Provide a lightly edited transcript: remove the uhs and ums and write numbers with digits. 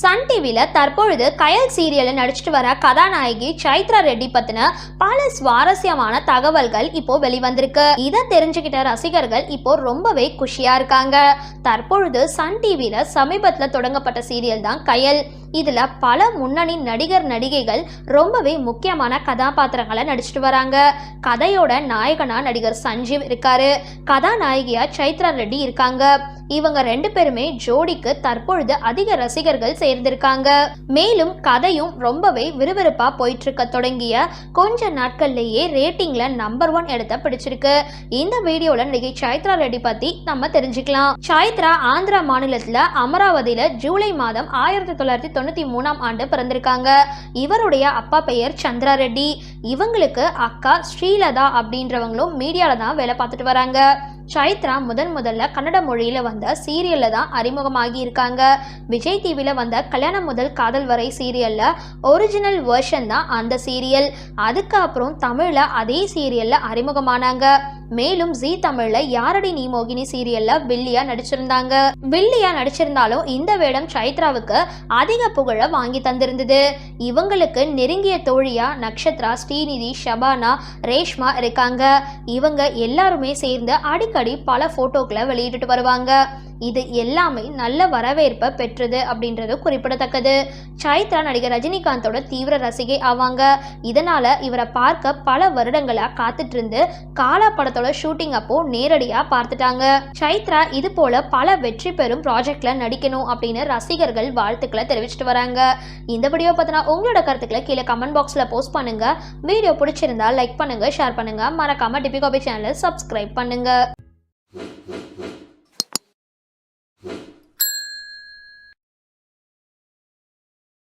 Sun டிவியில் தற்பொழுது கயல் சீரியலில் நடிச்சிட்டு வர கதாநாயகி சைத்ரா ரெட்டி பத்தின பல சுவாரஸ்யமான தகவல்கள் இப்போ வெளிவந்திருக்கு. இதை தெரிஞ்சுக்கிட்ட ரசிகர்கள் இப்போ ரொம்பவே குஷியா இருக்காங்க. தற்பொழுது சன் டிவியில் சமீபத்தில் தொடங்கப்பட்ட சீரியல் தான் கயல். இதுல பல முன்னணி நடிகர் நடிகைகள் ரொம்பவே முக்கியமான கதாபாத்திரங்களை நடிச்சிட்டு வராங்க. கதையோட நாயகனா நடிகர் சஞ்சீவ் இருக்காரு. கதாநாயகியா சைத்ரா ரெட்டி இருக்காங்க. இவங்க ரெண்டு பேருமே ஜோடிக்கு தற்பொழுது அதிக ரசிகர்கள் சேர்ந்திருக்காங்க. மேலும் கதையும் ரொம்பவே விறுவிறுப்பா போயிட்டு இருக்க தொடங்கிய கொஞ்ச நாட்கள்லயே ரேட்டிங்ல நம்பர் 1 இடத்தை பிடிச்சிருக்கு. இந்த வீடியோல நடிகை சைத்ரா ரெட்டி பத்தி நம்ம தெரிஞ்சுக்கலாம். சைத்ரா ஆந்திரா மாநிலத்துல அமராவதியில ஜூலை மாதம் 1993ஆம் ஆண்டு பிறந்திருக்காங்க. இவருடைய அப்பா பெயர் சந்திரா ரெட்டி. இவங்களுக்கு அக்கா ஸ்ரீலதா அப்படின்றவங்களும் மீடியால தான் வேலை பார்த்துட்டு வராங்க. சைத்ரா முதல்ல கன்னட மொழியில வந்த சீரியல்ல தான் அறிமுகமாகி இருக்காங்க. விஜய் டிவில வந்த கல்யாணம் முதல் காதல் வரை சீரியல்ல ஒரிஜினல் வெர்ஷன் தான் அந்த சீரியல். அதுக்கப்புறம் தமிழ்ல அதே சீரியல்ல அறிமுகமானாங்க. மேலும் ஜி தமிழ்ல யாரடி நீ மோகினி சீரியல்ல வில்லியா நடிச்சிருந்தாங்க. வில்லியா நடிச்சிருந்தாலும் இந்த வேடம் சைத்ராவுக்கு அதிக புகழ வாங்கி தந்திருந்தது. இவங்களுக்கு நெருங்கிய தோழியா நக்ஷத்ரா, ஸ்ரீநிதி, ஷபானா, ரேஷ்மா இருக்காங்க. இவங்க எல்லாருமே சேர்ந்து அடிக்கடி பல போட்டோக்களை வெளியிட்டு வருவாங்க. இது எல்லாமே நல்ல வரவேற்பை பெற்றது அப்படின்றது குறிப்பிடத்தக்கது. சைத்ரா நடிகர் ரஜினிகாந்தோட தீவிர ரசிகை ஆவாங்க. இதனால இவரை பார்க்க பல வருடங்களா காத்துட்டு இருந்து காலா படத்தோட ஷூட்டிங் அப்போ நேரடியா பார்த்துட்டாங்க. சைத்ரா இது போல பல வெற்றி பெறும் ப்ராஜெக்ட்ல நடிக்கணும் அப்படின்னு ரசிகர்கள் வாழ்த்துக்களை தெரிவிச்சிட்டு வராங்க. இந்த வீடியோ பத்தினா உங்களோட கருத்துக்களை கீழே கமெண்ட் பாக்ஸ்ல போஸ்ட் பண்ணுங்க. வீடியோ பிடிச்சிருந்தா லைக் பண்ணுங்க, ஷேர் பண்ணுங்க, மறக்காம டிபி காபி சேனலை சப்ஸ்கிரைப் பண்ணுங்க.